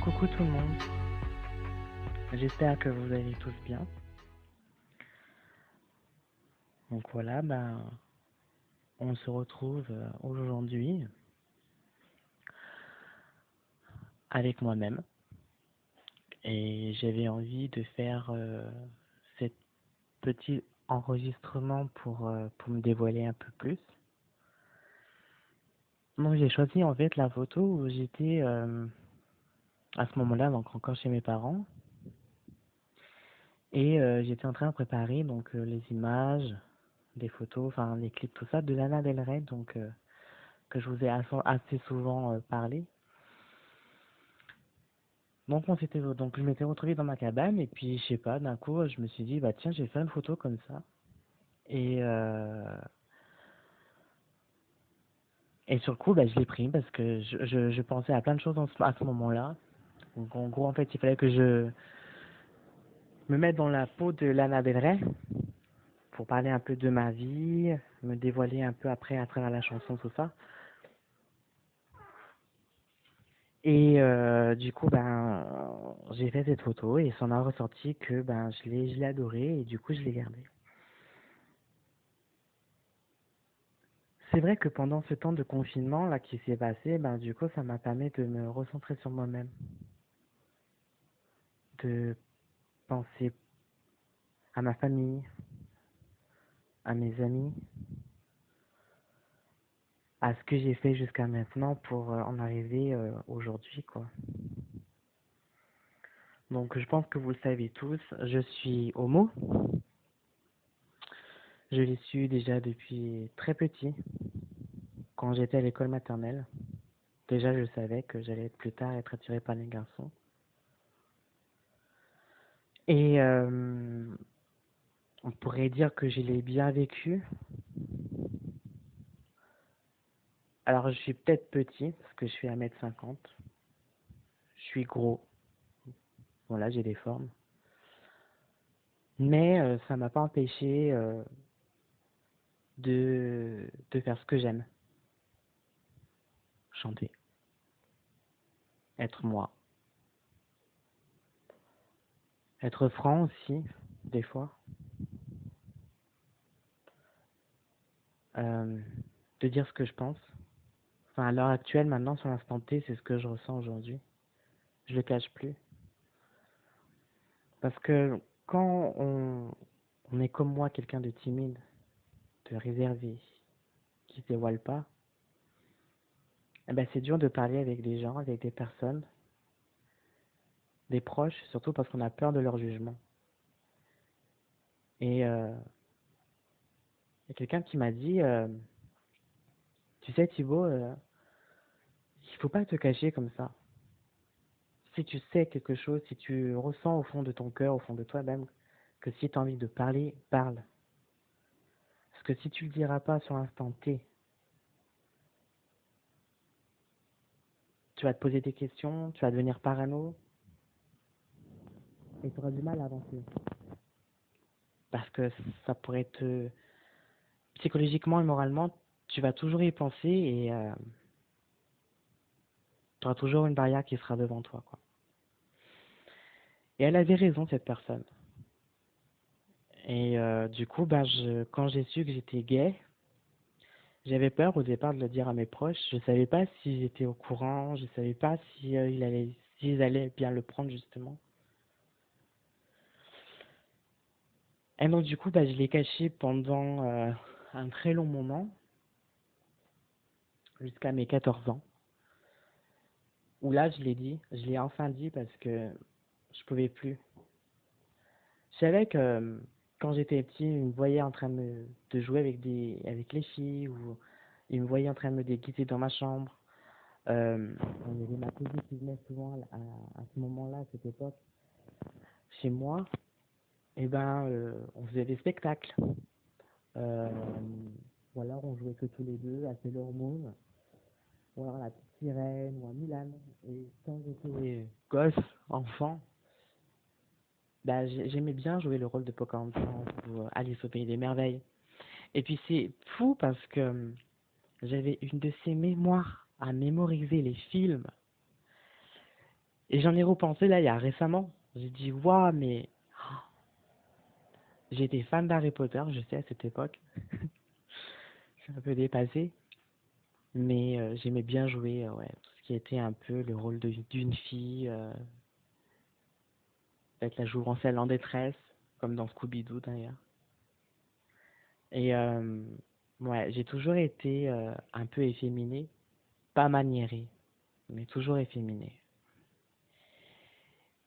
Coucou tout le monde, j'espère que vous allez tous bien. Donc voilà, on se retrouve aujourd'hui avec moi-même et j'avais envie de faire cet petit enregistrement pour me dévoiler un peu plus. Donc j'ai choisi en fait la photo où j'étais à ce moment-là donc encore chez mes parents et j'étais en train de préparer donc les images, des photos, enfin les clips, tout ça de Lana Del Rey donc que je vous ai assez souvent parlé. Donc je m'étais retrouvé dans ma cabane et puis je sais pas, d'un coup je me suis dit bah tiens, je vais faire une photo comme ça. Et euh, et sur le coup je l'ai pris parce que je pensais à plein de choses à ce moment-là. Donc en gros en fait il fallait que je me mette dans la peau de Lana Del Rey pour parler un peu de ma vie, me dévoiler un peu après à travers la chanson tout ça. Et du coup j'ai fait cette photo et s'en a ressorti que je l'ai adoré et du coup je l'ai gardé. C'est vrai que pendant ce temps de confinement là qui s'est passé, du coup, ça m'a permis de me recentrer sur moi-même, de penser à ma famille, à mes amis, à ce que j'ai fait jusqu'à maintenant pour en arriver aujourd'hui, quoi. Donc, je pense que vous le savez tous, je suis homo. Je l'ai su déjà depuis très petit, quand j'étais à l'école maternelle. Déjà, je savais que j'allais plus tard être attiré par les garçons. Et on pourrait dire que je l'ai bien vécu. Alors, je suis peut-être petit, parce que je suis 1,50 m. Je suis gros. Voilà, j'ai des formes. Mais ça m'a pas empêché de faire ce que j'aime. Chanter. Être moi. Être franc aussi, des fois. Euh, de dire ce que je pense. Enfin, à l'heure actuelle, maintenant, sur l'instant T, c'est ce que je ressens aujourd'hui. Je le cache plus. Parce que quand on est comme moi, quelqu'un de timide, de réservé, qui se dévoile pas, eh ben c'est dur de parler avec des gens, avec des personnes, des proches, surtout parce qu'on a peur de leur jugement. Et y a quelqu'un qui m'a dit, tu sais Thibaut, il faut pas te cacher comme ça. Si tu sais quelque chose, si tu ressens au fond de ton cœur, au fond de toi-même, que si tu as envie de parler, parle. Parce que si tu le diras pas sur l'instant T, tu vas te poser des questions, tu vas devenir parano, et tu auras du mal à avancer. Parce que ça pourrait te... Psychologiquement et moralement, tu vas toujours y penser et tu auras toujours une barrière qui sera devant toi, quoi. Et elle avait raison, cette personne. Et du coup, quand j'ai su que j'étais gay, j'avais peur au départ de le dire à mes proches. Je savais pas s'ils étaient au courant, je savais pas si s'ils allaient bien le prendre justement. Et donc du coup, je l'ai caché pendant un très long moment, jusqu'à mes 14 ans. Où là, je l'ai enfin dit parce que je pouvais plus. Je savais que quand j'étais petit, ils me voyaient en train de jouer avec les filles ou ils me voyaient en train de me déguiser dans ma chambre. Il y avait ma cousine qui venait souvent à ce moment-là, à cette époque, chez moi. Et on faisait des spectacles. Euh, ou alors on jouait que tous les deux à Sailor Moon, ou alors à la petite sirène, ou à Mulan. Et quand j'étais gosse, enfant, j'aimais bien jouer le rôle de Pocahontas ou Alice au Pays des Merveilles. Et puis c'est fou parce que j'avais une de ces mémoires à mémoriser les films Et j'en ai repensé là, il y a récemment. J'ai dit, waouh, mais j'étais fan d'Harry Potter, je sais, à cette époque. Je suis un peu dépassé. Mais j'aimais bien jouer, ouais, tout ce qui était un peu le rôle d'une fille, être la jouvencelle en détresse, comme dans Scooby-Doo d'ailleurs. Et ouais, j'ai toujours été un peu efféminé, pas maniéré, mais toujours efféminé.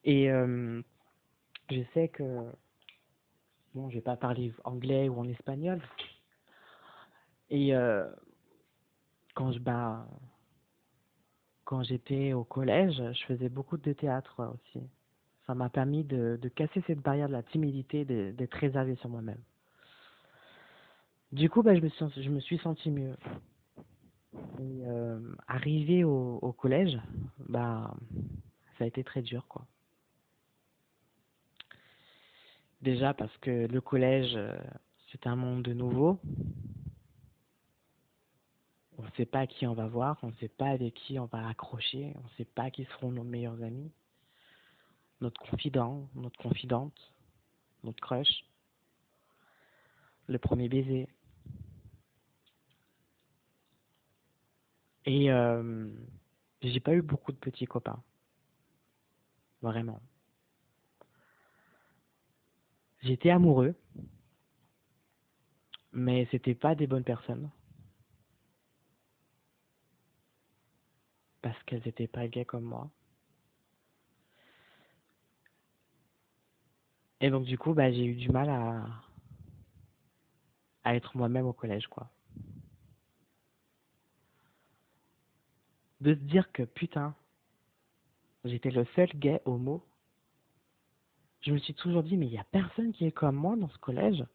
Et je sais que, bon, je vais pas parler anglais ou en espagnol. Et bah, quand j'étais au collège, je faisais beaucoup de théâtre aussi. Ça m'a permis de casser cette barrière de la timidité, d'être réservé sur moi-même. Du coup, bah, je me suis senti mieux. Et arrivé au collège, bah, ça a été très dur, quoi. Déjà parce que le collège, c'est un monde nouveau. On ne sait pas qui on va voir, on ne sait pas avec qui on va accrocher, on ne sait pas qui seront nos meilleurs amis, notre confident, notre confidente, notre crush, le premier baiser. Et j'ai pas eu beaucoup de petits copains, vraiment. J'étais amoureux, mais c'était pas des bonnes personnes parce qu'elles étaient pas gays comme moi. Et donc du coup, bah, j'ai eu du mal à être moi-même au collège, quoi. De se dire que putain, j'étais le seul gay homo. Je me suis toujours dit, mais il y a personne qui est comme moi dans ce collège.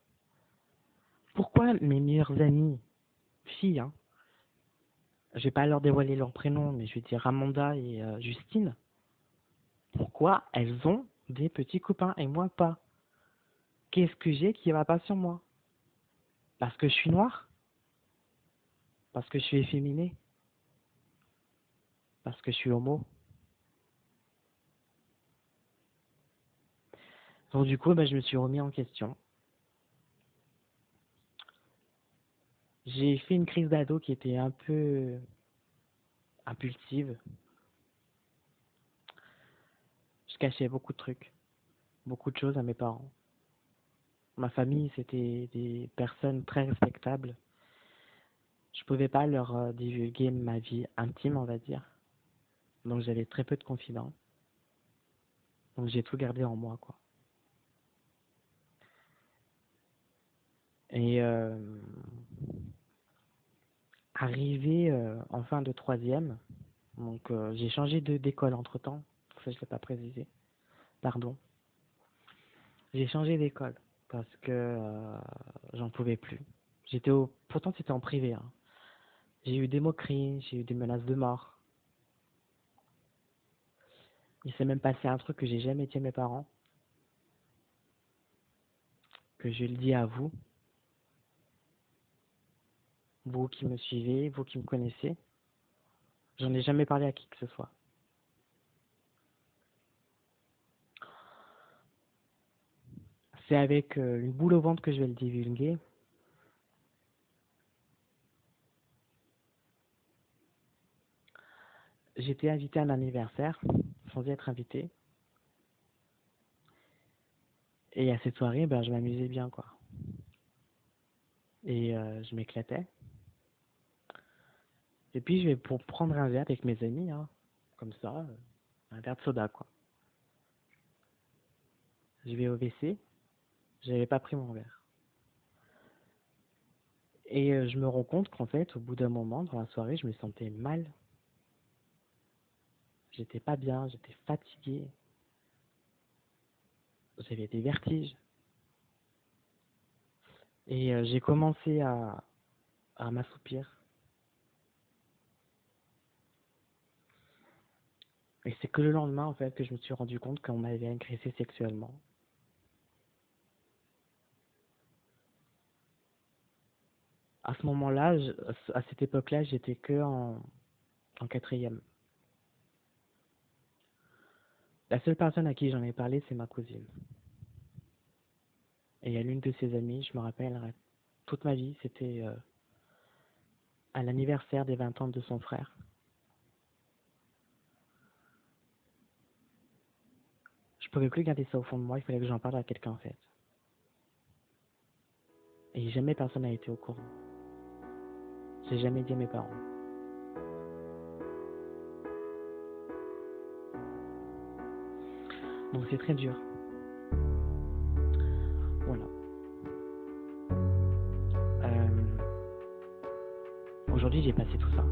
Pourquoi mes meilleures amies, filles, hein, je vais pas leur dévoiler leur prénom, mais je vais dire Amanda et Justine, pourquoi elles ont des petits copains et moi pas? Qu'est-ce que j'ai qui va pas sur moi? Parce que je suis noire? Parce que je suis efféminé? Parce que je suis homo? Donc du coup, bah, je me suis remis en question. J'ai fait une crise d'ado qui était un peu impulsive. Je cachais beaucoup de trucs, beaucoup de choses à mes parents. Ma famille, c'était des personnes très respectables. Je pouvais pas leur divulguer ma vie intime, on va dire. Donc j'avais très peu de confidents. Donc j'ai tout gardé en moi, quoi. Et arrivé en fin de troisième, donc j'ai changé d'école entre-temps. Ça, je l'ai pas précisé. Pardon. J'ai changé d'école parce que j'en pouvais plus. Pourtant c'était en privé, hein. J'ai eu des moqueries, j'ai eu des menaces de mort. Il s'est même passé un truc que j'ai jamais dit à mes parents, que je le dis à vous, vous qui me suivez, vous qui me connaissez. J'en ai jamais parlé à qui que ce soit. C'est avec une boule au ventre que je vais le divulguer. J'étais invité à un anniversaire, sans y être invité. Et à cette soirée, ben, je m'amusais bien, quoi. Et je m'éclatais. Et puis, je vais pour prendre un verre avec mes amis, hein, comme ça, un verre de soda, quoi. Je vais au WC, j'avais pas pris mon verre. Et je me rends compte qu'en fait, au bout d'un moment, dans la soirée, je me sentais mal. J'étais pas bien, j'étais fatigué, j'avais des vertiges. Et j'ai commencé à m'assoupir. Et c'est que le lendemain, en fait, que je me suis rendu compte qu'on m'avait agressé sexuellement. À ce moment-là, à cette époque-là, j'étais que en quatrième. La seule personne à qui j'en ai parlé, c'est ma cousine. Et il y a l'une de ses amies, je me rappelle, toute ma vie, c'était à l'anniversaire des 20 ans de son frère. Je pouvais plus garder ça au fond de moi, il fallait que j'en parle à quelqu'un en fait. Et jamais personne n'a été au courant. J'ai jamais dit à mes parents. Donc c'est très dur. Voilà. Aujourd'hui j'ai passé tout ça.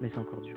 Mais c'est encore dur.